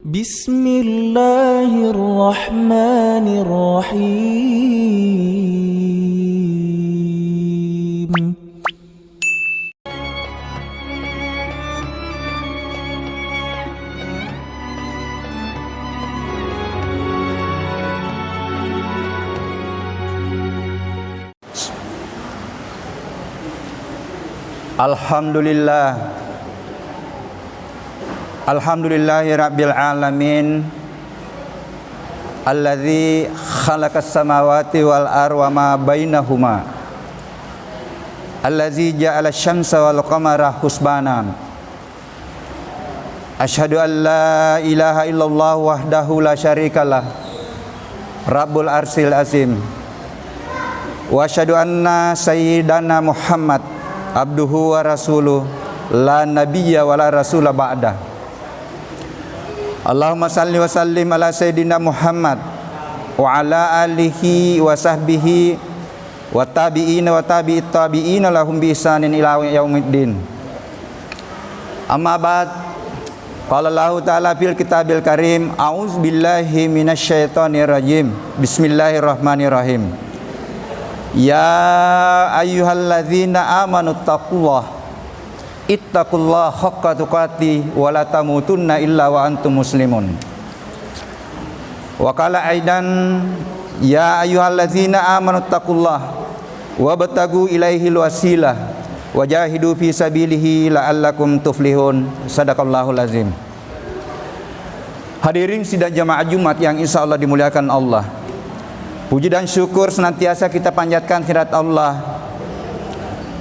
Bismillahirrahmanirrahim. Alhamdulillahi rabbil alamin alladzi khalaqas samawati wal arda wa ma bainahuma alladzi ja'ala asy-syamsa wal qamara husbanan. Asyhadu an la ilaha illallah wahdahu la syarikalah rabbul arsyil azim wa asyhadu anna sayyidana Muhammad abduhu wa rasuluh la nabiyya wa la rasula ba'da. Allahumma salli wa sallim ala sayyidina Muhammad wa ala alihi wa sahbihi wa tabi'ina wa tabi'it tabi'ina lahum bi ihsanin ila yaumiddin. Amma ba'd. Qala Allah ta'ala fil kitabil karim, a'udzu billahi minasyaitonir rajim. Bismillahirrahmanirrahim. Ya ayyuhalladzina amanu taqullaha ittaqullaha haqqa tuqatih wa la tamutunna illa wa antum muslimun. Wa qala aidan ya ayyuhalladzina amanu taqullaha wabtagu ilaihil wasilah wajahidu fi sabilihi la'allakum tuflihun. Sadaqallahul azim. Hadirin sidang jamaah Jumat yang insyaallah dimuliakan Allah. Puji dan syukur senantiasa kita panjatkan kehadirat Allah,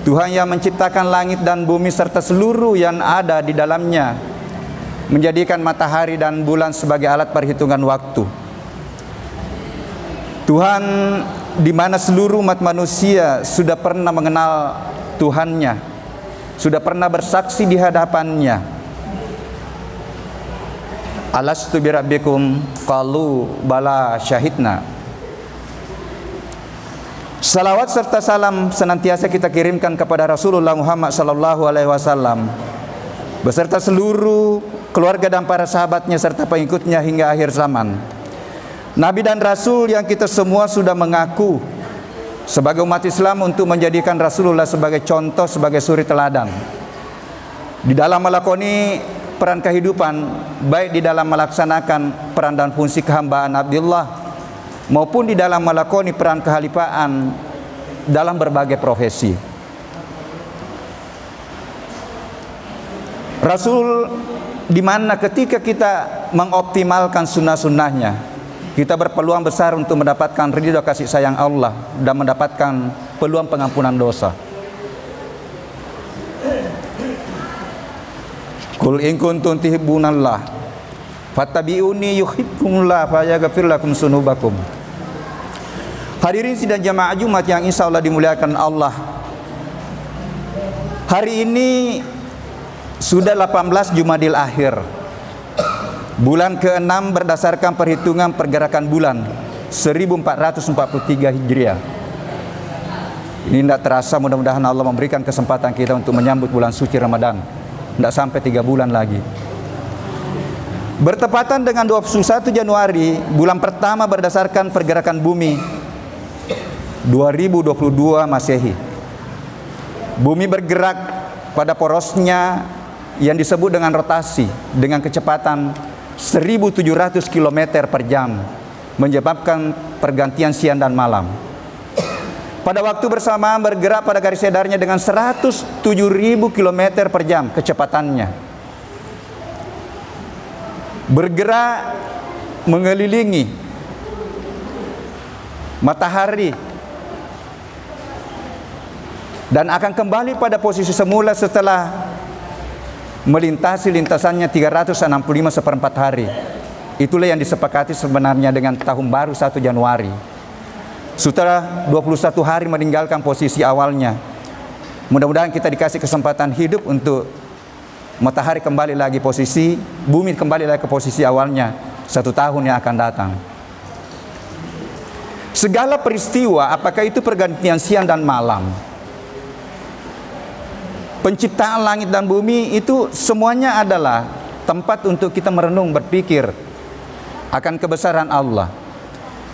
Tuhan yang menciptakan langit dan bumi serta seluruh yang ada di dalamnya, menjadikan matahari dan bulan sebagai alat perhitungan waktu. Tuhan di mana seluruh umat manusia sudah pernah mengenal Tuhannya, sudah pernah bersaksi di hadapannya. Alastu birabbikum qalu bala syahidna. Salawat serta salam senantiasa kita kirimkan kepada Rasulullah Muhammad sallallahu alaihi wasallam beserta seluruh keluarga dan para sahabatnya serta pengikutnya hingga akhir zaman. Nabi dan Rasul yang kita semua sudah mengaku sebagai umat Islam untuk menjadikan Rasulullah sebagai contoh, sebagai suri teladan di dalam melakoni peran kehidupan, baik di dalam melaksanakan peran dan fungsi kehambaan Abdullah maupun di dalam melakoni peran kehalifaan dalam berbagai profesi. Rasul di mana ketika kita mengoptimalkan sunnah-sunnahnya, kita berpeluang besar untuk mendapatkan ridha kasih sayang Allah dan mendapatkan peluang pengampunan dosa. Qul in kuntum tuhibbunallah fattabi'uni yuhibbukumullah wa yaghfir lakum dzunubakum. Hadirin sidang jamaah Jumat yang insyaallah dimuliakan Allah. Hari ini sudah 18 Jumadil Akhir, bulan ke-6 berdasarkan perhitungan pergerakan bulan 1443 Hijriah. Ini tidak terasa, mudah-mudahan Allah memberikan kesempatan kita untuk menyambut bulan suci Ramadan. Tidak sampai 3 bulan lagi. Bertepatan dengan 21 Januari, bulan pertama berdasarkan pergerakan bumi 2022 Masehi. Bumi bergerak pada porosnya yang disebut dengan rotasi dengan kecepatan 1700 km per jam, menyebabkan pergantian siang dan malam. Pada waktu bersamaan bergerak pada garis edarnya dengan 107.000 km per jam kecepatannya. Bergerak mengelilingi matahari dan akan kembali pada posisi semula setelah melintasi lintasannya 365 seperempat hari. Itulah yang disepakati sebenarnya dengan tahun baru 1 Januari. Setelah 21 hari meninggalkan posisi awalnya, mudah-mudahan kita dikasih kesempatan hidup untuk matahari kembali lagi posisi, bumi kembali lagi ke posisi awalnya 1 tahun yang akan datang. Segala peristiwa, apakah itu pergantian siang dan malam, penciptaan langit dan bumi, itu semuanya adalah tempat untuk kita merenung, berpikir akan kebesaran Allah.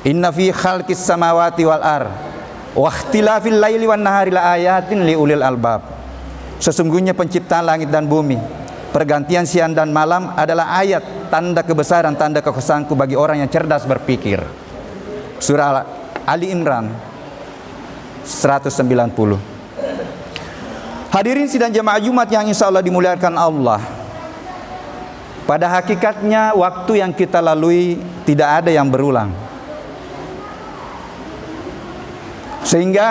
Inna fi khalqis samawati wal ar wa ikhtilafil laili wan nahari la ayatin liulil albab. Sesungguhnya penciptaan langit dan bumi, pergantian siang dan malam adalah ayat, tanda kebesaran, tanda kekuasaanku bagi orang yang cerdas berpikir. Surah Ali Imran 190. Hadirin sidang jemaah Jumat yang insya Allah dimuliakan Allah. Pada hakikatnya waktu yang kita lalui tidak ada yang berulang. Sehingga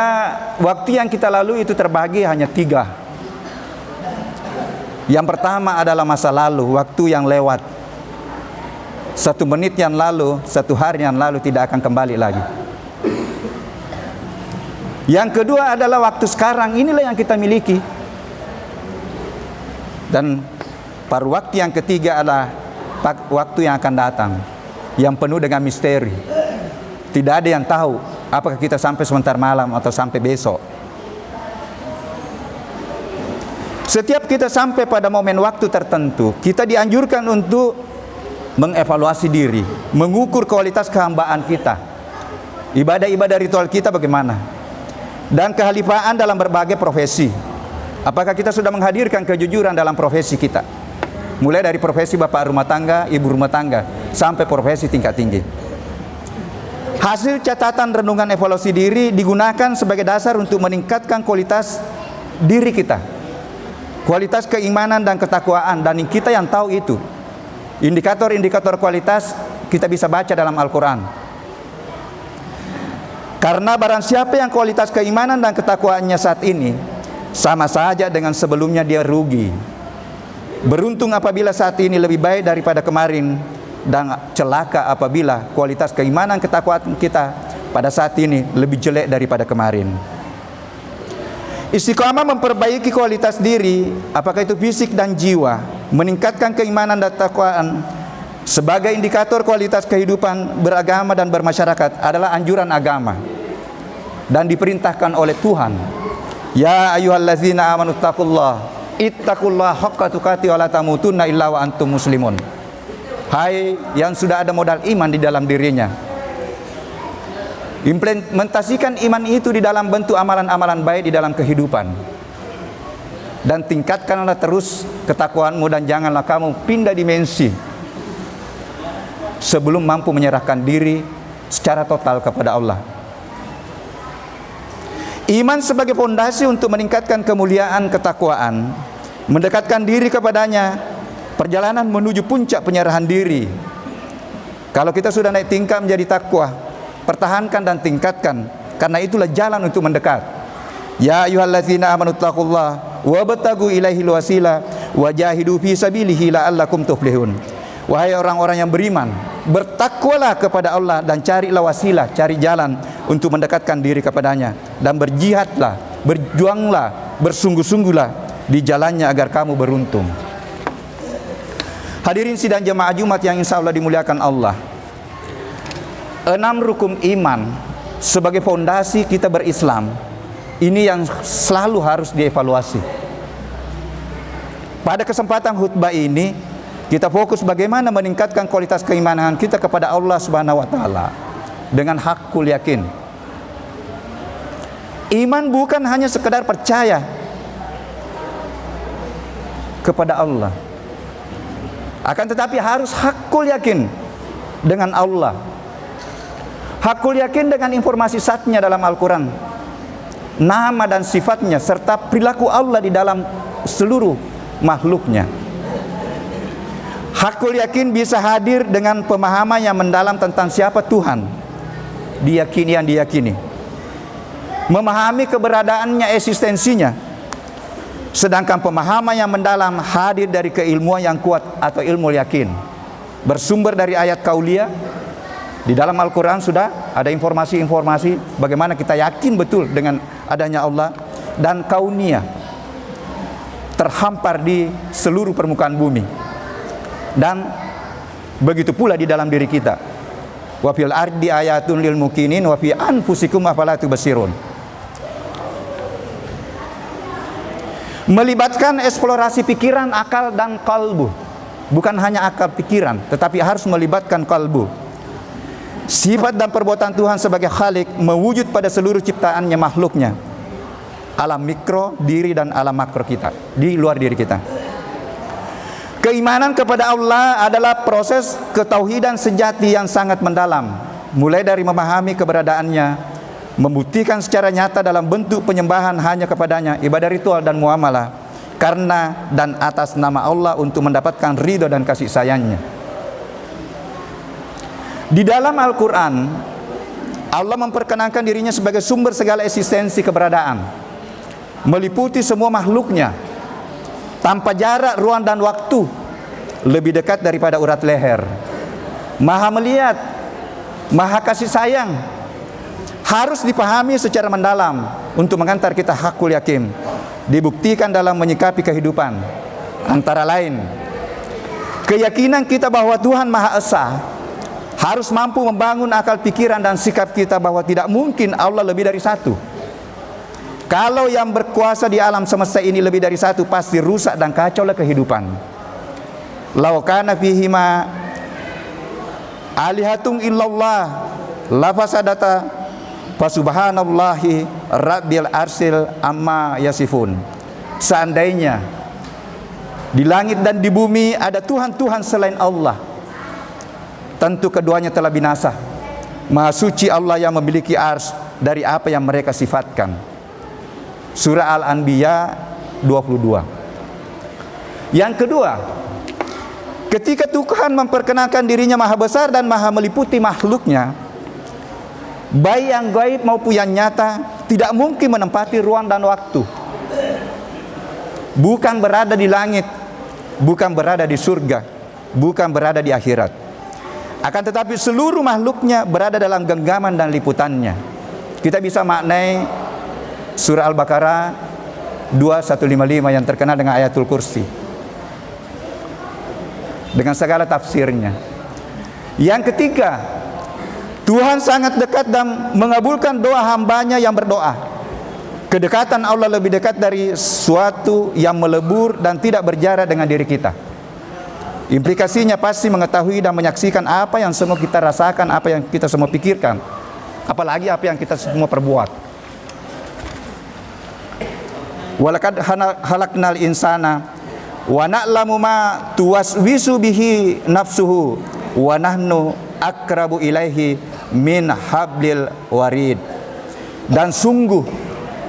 waktu yang kita lalui itu terbagi hanya 3. Yang pertama adalah masa lalu, waktu yang lewat. 1 menit yang lalu, 1 hari yang lalu tidak akan kembali lagi. Yang kedua adalah waktu sekarang, inilah yang kita miliki. Dan paruh waktu yang ketiga adalah waktu yang akan datang, yang penuh dengan misteri. Tidak ada yang tahu apakah kita sampai sebentar malam atau sampai besok. Setiap kita sampai pada momen waktu tertentu, kita dianjurkan untuk mengevaluasi diri, mengukur kualitas kehambaan kita, ibadah-ibadah ritual kita bagaimana, dan kehalifaan dalam berbagai profesi. Apakah kita sudah menghadirkan kejujuran dalam profesi kita, mulai dari profesi bapak rumah tangga, ibu rumah tangga, sampai profesi tingkat tinggi. Hasil catatan renungan evaluasi diri digunakan sebagai dasar untuk meningkatkan kualitas diri kita, kualitas keimanan dan ketakwaan, dan kita yang tahu itu. Indikator-indikator kualitas kita bisa baca dalam Al-Quran. Karena barang siapa yang kualitas keimanan dan ketakwaannya saat ini sama saja dengan sebelumnya, dia rugi. Beruntung apabila saat ini lebih baik daripada kemarin, dan celaka apabila kualitas keimanan ketakwaan kita pada saat ini lebih jelek daripada kemarin. Istiqamah memperbaiki kualitas diri, apakah itu fisik dan jiwa, meningkatkan keimanan dan ketakwaan sebagai indikator kualitas kehidupan beragama dan bermasyarakat adalah anjuran agama dan diperintahkan oleh Tuhan. Ya ayyuhallazina amanu ittaqullaha haqqa tuqatih wa la tamutunna illa wa antum muslimun. Hai yang sudah ada modal iman di dalam dirinya, implementasikan iman itu di dalam bentuk amalan-amalan baik di dalam kehidupan, dan tingkatkanlah terus ketakwaanmu, dan janganlah kamu pindah dimensi sebelum mampu menyerahkan diri secara total kepada Allah. Iman sebagai fondasi untuk meningkatkan kemuliaan ketakwaan, mendekatkan diri kepadanya. Perjalanan menuju puncak penyerahan diri. Kalau kita sudah naik tingkat menjadi takwa, pertahankan dan tingkatkan, karena itulah jalan untuk mendekat. Ya ayyuhallazina amanu taqullaha wabtagu ilaihil wasila wajahidu fi sabilihi la'allakum tuflihun. Wahai orang-orang yang beriman, bertakwalah kepada Allah dan carilah wasilah, cari jalan untuk mendekatkan diri kepadanya, dan berjihadlah, berjuanglah, bersungguh-sungguhlah di jalannya agar kamu beruntung. Hadirin sidang jemaah Jumat yang insya Allah dimuliakan Allah. 6 rukun iman sebagai fondasi kita berislam, ini yang selalu harus dievaluasi. Pada kesempatan khutbah ini, kita fokus bagaimana meningkatkan kualitas keimanan kita kepada Allah Subhanahu wa taala dengan hakul yakin. Iman bukan hanya sekedar percaya kepada Allah, akan tetapi harus hakul yakin dengan Allah, hakul yakin dengan informasi zatnya dalam Al-Quran, nama dan sifatnya, serta perilaku Allah di dalam seluruh makhluknya. Hakul yakin bisa hadir dengan pemahaman yang mendalam tentang siapa Tuhan, diyakini yang diyakini, memahami keberadaannya, eksistensinya. Sedangkan pemahaman yang mendalam hadir dari keilmuan yang kuat atau ilmu yakin, bersumber dari ayat kauliyah. Di dalam Al-Quran sudah ada informasi-informasi bagaimana kita yakin betul dengan adanya Allah, dan kauniyah, terhampar di seluruh permukaan bumi. Dan begitu pula di dalam diri kita. Wa fil ardi ayatun lil mukinin wa fi anfusikum afala tubsirun. Melibatkan eksplorasi pikiran, akal, dan kalbu. bukan hanya akal pikiran, tetapi harus melibatkan kalbu. Sifat dan perbuatan Tuhan sebagai Khalik mewujud pada seluruh ciptaannya, makhluknya, alam mikro, diri, dan alam makro kita, di luar diri kita. Keimanan kepada Allah adalah proses ketauhidan sejati yang sangat mendalam, mulai dari memahami keberadaannya, membuktikan secara nyata dalam bentuk penyembahan hanya kepadanya, ibadah ritual dan muamalah, karena dan atas nama Allah untuk mendapatkan ridho dan kasih sayangnya. Di dalam Al-Quran, Allah memperkenalkan dirinya sebagai sumber segala eksistensi keberadaan, meliputi semua makhluknya, tanpa jarak, ruang, dan waktu, lebih dekat daripada urat leher. Maha melihat, maha kasih sayang, harus dipahami secara mendalam untuk mengantar kita hakul yakin, dibuktikan dalam menyikapi kehidupan. Antara lain, keyakinan kita bahwa Tuhan Maha Esa harus mampu membangun akal pikiran dan sikap kita bahwa tidak mungkin Allah lebih dari satu. Kalau yang berkuasa di alam semesta ini lebih dari satu, pasti rusak dan kacaulah kehidupan. Lau kana fihima alihatun illallah lafasadata fasubhanallahi rabbil arsil amma yasifun. Seandainya di langit dan di bumi ada Tuhan-Tuhan selain Allah, tentu keduanya telah binasa. Maha suci Allah yang memiliki ars dari apa yang mereka sifatkan. Surah Al-Anbiya 22. Yang kedua, ketika Tuhan memperkenalkan dirinya maha besar dan maha meliputi makhluknya, baik yang gaib maupun yang nyata, tidak mungkin menempati ruang dan waktu. Bukan berada di langit, bukan berada di surga, bukan berada di akhirat. Akan tetapi seluruh makhluknya berada dalam genggaman dan liputannya. Kita bisa maknai surah Al-Baqarah 2155 yang terkenal dengan ayatul kursi, dengan segala tafsirnya. Yang ketiga, Tuhan sangat dekat dan mengabulkan doa hambanya yang berdoa. Kedekatan Allah lebih dekat dari suatu yang melebur dan tidak berjarak dengan diri kita. Implikasinya pasti mengetahui dan menyaksikan apa yang semua kita rasakan, apa yang kita semua pikirkan, apalagi apa yang kita semua perbuat. Walaqad khalaqnal insana wa na'lamu ma tuwaswisu bihi nafsuhu wa nahnu akrabu ilaihi min hablil warid. Dan sungguh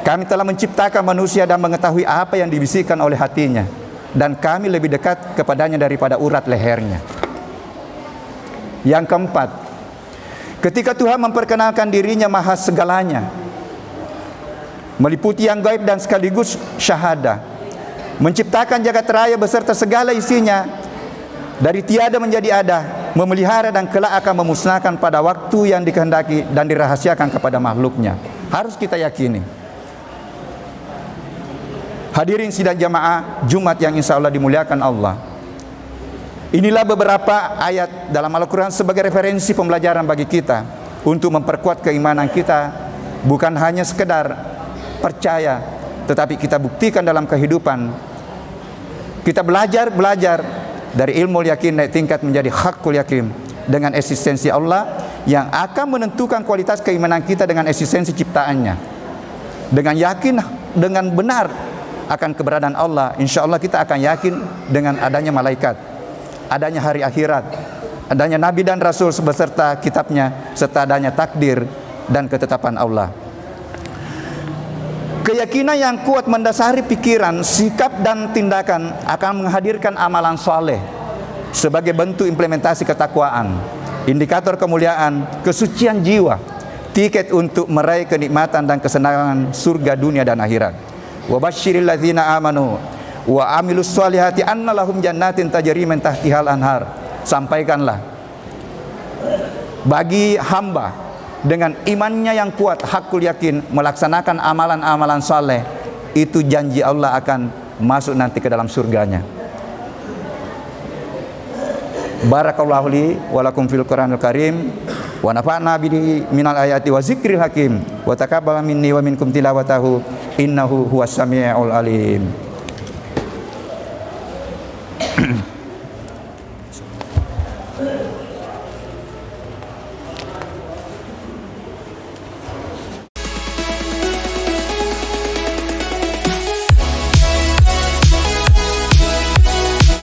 kami telah menciptakan manusia dan mengetahui apa yang dibisikkan oleh hatinya, dan kami lebih dekat kepadanya daripada urat lehernya. Yang keempat, ketika Tuhan memperkenalkan dirinya maha segalanya, meliputi yang gaib dan sekaligus syahada, menciptakan jagat raya beserta segala isinya dari tiada menjadi ada, memelihara dan kelak akan memusnahkan pada waktu yang dikehendaki dan dirahasiakan kepada makhluknya. Harus kita yakini. Hadirin sidang jamaah Jumat yang insya Allah dimuliakan Allah, inilah beberapa ayat dalam Al-Quran sebagai referensi pembelajaran bagi kita untuk memperkuat keimanan kita, bukan hanya sekedar percaya, tetapi kita buktikan dalam kehidupan. Kita belajar dari ilmu yakin naik tingkat menjadi hakul yakin dengan eksistensi Allah yang akan menentukan kualitas keimanan kita dengan eksistensi ciptaannya. Dengan yakin dengan benar akan keberadaan Allah, insya Allah kita akan yakin dengan adanya malaikat, adanya hari akhirat, adanya nabi dan rasul beserta kitabnya, serta adanya takdir dan ketetapan Allah. Keyakinan yang kuat mendasari pikiran, sikap dan tindakan akan menghadirkan amalan soleh sebagai bentuk implementasi ketakwaan, indikator kemuliaan, kesucian jiwa, tiket untuk meraih kenikmatan dan kesenangan surga dunia dan akhirat. Wa basyiril ladzina amanu wa amilus solihati anna lahum jannatin tajri min tahtihal anhar. Sampaikanlah bagi hamba dengan imannya yang kuat, hakul yakin, melaksanakan amalan-amalan saleh, itu janji Allah akan masuk nanti ke dalam surganya. Barakallahu li wa lakum fil Qur'anil Karim wa nafa'na bihi minal ayati wa zikril hakim wa taqabbal minni wa minkum tilawatahu innahu huwas samiul alim.